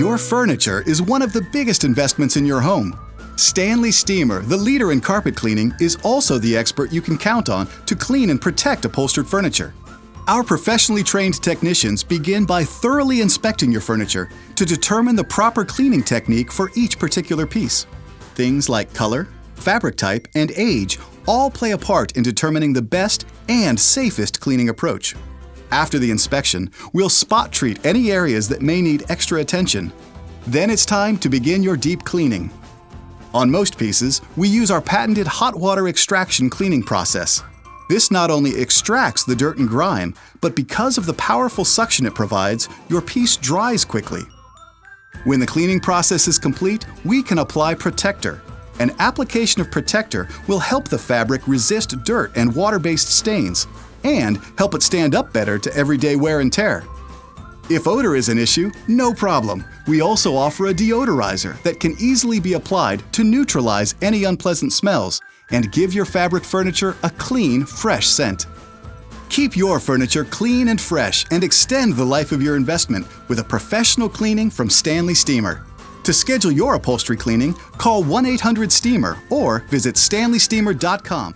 Your furniture is one of the biggest investments in your home. Stanley Steemer, the leader in carpet cleaning, is also the expert you can count on to clean and protect upholstered furniture. Our professionally trained technicians begin by thoroughly inspecting your furniture to determine the proper cleaning technique for each particular piece. Things like color, fabric type, and age all play a part in determining the best and safest cleaning approach. After the inspection, we'll spot treat any areas that may need extra attention. Then it's time to begin your deep cleaning. On most pieces, we use our patented hot water extraction cleaning process. This not only extracts the dirt and grime, but because of the powerful suction it provides, your piece dries quickly. When the cleaning process is complete, we can apply Protector. An application of Protector will help the fabric resist dirt and water-based stains, and help it stand up better to everyday wear and tear. If odor is an issue, no problem. We also offer a deodorizer that can easily be applied to neutralize any unpleasant smells and give your fabric furniture a clean, fresh scent. Keep your furniture clean and fresh and extend the life of your investment with a professional cleaning from Stanley Steemer. To schedule your upholstery cleaning, call 1-800-STEAMER or visit stanleysteamer.com.